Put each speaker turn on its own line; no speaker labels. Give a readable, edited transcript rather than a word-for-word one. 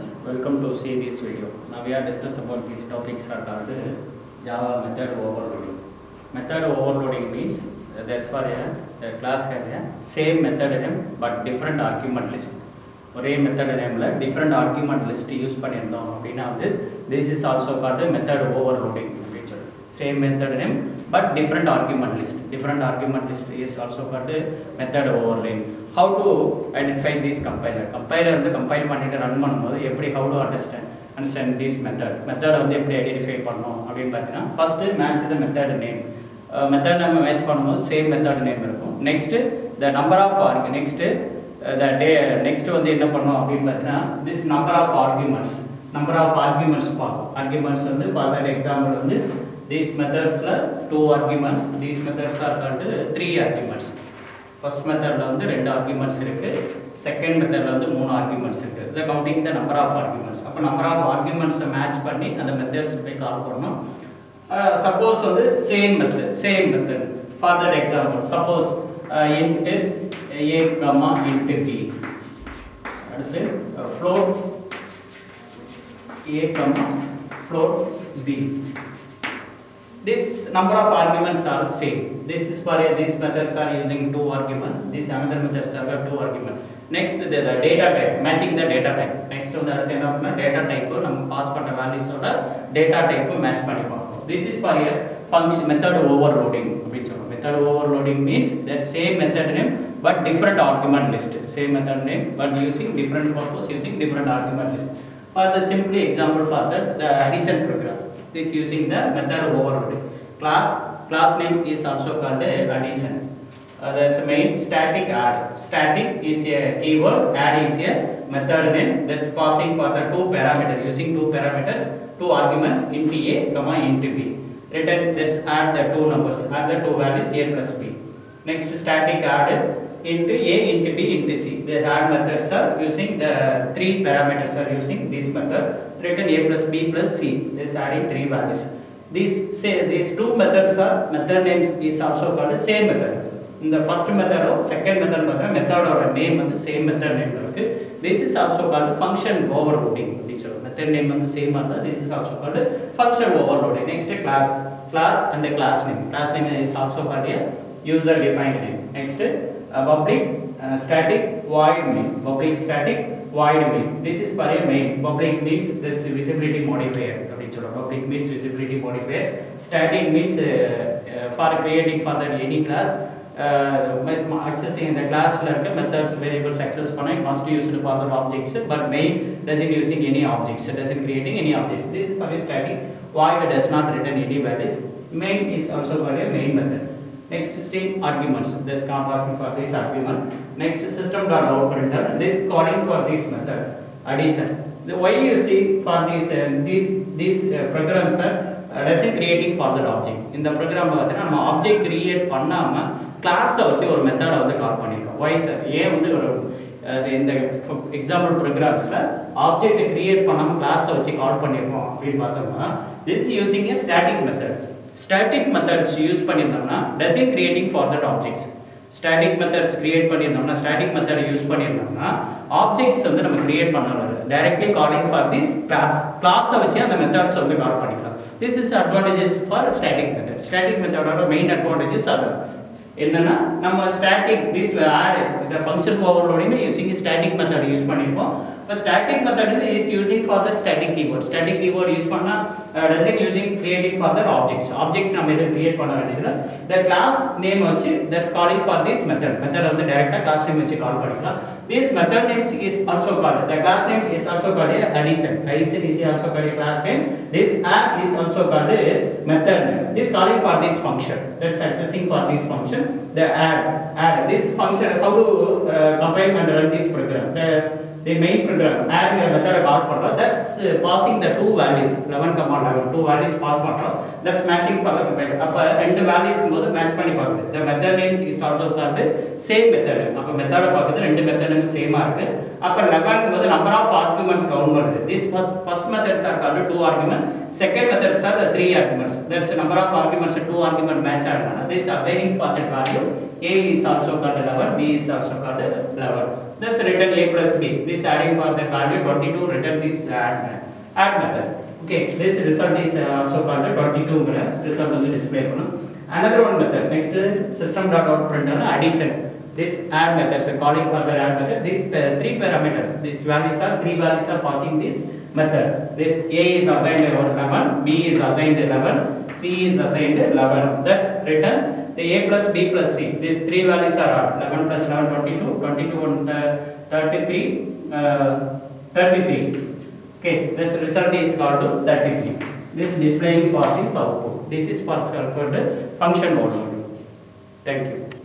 students, welcome to see this video. Now we are discussing about these topics are called Java method overloading. Method overloading means that's for a class have a same method name but different argument list. ஒரே method nameல different argument list use பண்ணிருந்தோம் அப்படினா வந்து this is also called method overloading feature. Same method name but different argument list. Different argument list is also called method overloading. How to identify this compiler? Compiler வந்து compile பண்ணிட்டு run பண்ணும்போது எப்படி how to understand this method. Method வந்து எப்படி identify பண்ணனும் அப்படினு பார்த்தீங்கன்னா first match the method name. Method name match பண்ணும்போது same method name இருக்கும். Next the number of next வந்து என்ன பண்ணனும் அப்படினு பார்த்தீங்கன்னா this number of arguments பார்ப்போம். Arguments வந்து for that example வந்து these methods la 2 arguments, these methods are called 3 arguments. First method la வந்து 2 arguments இருக்கு, second method la வந்து 3 arguments இருக்கு. The counting the number of arguments. அப்ப number of arguments match பண்ணி அந்த methods போய் கால் பண்ணனும். Suppose வந்து same method for that example, suppose int a comma int b, அடுத்து float a comma float b. This number of arguments are same. This is for these methods are using 2 arguments. These another methods have 2 arguments. Next the data type, matching the data type. Next வந்து அடுத்து என்ன பண்ணா data type நம்ம pass பண்ற values ஓட data type match பண்ணி பார்ப்போம். This is for a function method overloading அப்படினு சொல்றோம். Method overloading means that same method name but different argument list. Same method name but using different purpose, using different argument list. For the simply example for that the addition program. This using the method overloading. Class name is also called addition. That's the main static add. Static is a keyword, add is a method name that's passing for the 2 parameters, using 2 parameters, 2 arguments int a comma int b. Return let's add the 2 numbers, add the 2 values a plus b. Next static add into a into b into c. The add methods are using the 3 parameters are using this method. Return a plus b plus c. This adding 3 values. These 2 methods are method names is also called same method. In the first method or second method or name வந்து same method name இருக்கு. This is also called function overloading. Method name வந்து same அல்ல. This is also called function overloading. Next class and the class name. Class name is also called a user defined name. Next public static void main. Public static void main. This is for a main. Public means this visibility modifier. Public means visibility modifier. Static means for creating for that any class. Accessing the class methods variables access panna must use it for the objects, but main doesn't using any objects, doesn't creating any objects. This is for a static. Void does not return any values. Main is also called a main method. Next string arguments, this passing for this argument. Next system.out printer, this calling for this method addition. The why you see for these programs are doesn't creating for that object. In the program பார்த்தீங்கன்னா நம்ம object create பண்ணாம class வச்சு ஒரு மெத்தட வந்து கால் பண்ணிருக்கோம். why sir ஏன் வந்து ஒரு இந்த எக்ஸாம்பிள் ப்ரோகிராம்ஸ்ல ஆப்ஜெக்ட் கிரியேட் பண்ணாம கிளாஸ் வச்சு கால் பண்ணிருக்கோம் அப்படி பார்த்தோம்னா this using a static method. Static methods use பண்ணிருந்தோம்னா doesn't creating for that objects. Static methods create பண்ணிருந்தோம்னா static method யூஸ் பண்ணிருந்தோம்னா objects வந்து நம்ம கிரியேட் பண்ணலாம். Directly calling for this class வச்சு அந்த methods வந்து கால் பண்ணிக்கலாம். This is advantages for static method. Static method ஓட main advantages are என்னன்னா நம்ம static this add the function overloading using static method use பண்ணிருப்போம். But static method is using for the static keyword. Static keyword use பண்ணா doesn't using creating for the objects நம்ம எது create பண்ண வேண்டியதில்ல. The class name வச்சு that's calling for this method வந்து டைரக்ட்டா class name வச்சு கால் பண்ணிக்கலாம். This method names is also called, the class name is also called addition is also called a class name. This add is also called a method name. This calling for this function, that's accessing for this function. The add this function, how to compile and run this program. The main program add method call பண்றோம். That's passing the 2 values 11, 2 values pass பண்றோம். That's matching for the compiler. அப்ப ரெண்டு values போது match பண்ணி பாக்குது. The method names is also called same method. அப்ப மெத்தட பாக்குது ரெண்டு மெத்தடும் சேமா இருக்கு. அப்ப 11 போது number of arguments கவுண்ட் பண்ணுது. This first methods are called 2 arguments, second methods are 3 arguments. That's the number of arguments 2 argument match ஆகுதுனா this assigning for that value A is also called 11, B is also called 11. That's written A plus B. This adding for the value 22, written this add method. Okay, this result is also called 22 result on the display. Another one method, next system.out.println addition. This add method, so calling for the add method, this three parameters, these values are, three values are passing this method. This A is assigned 11, B is assigned 11, C is assigned 11. That's written the A plus B plus C. These three values are 11 plus 11, 22, 22 and 33, 33. Okay, this result is called 33. This displaying for this output. This is for called function mode. Thank you.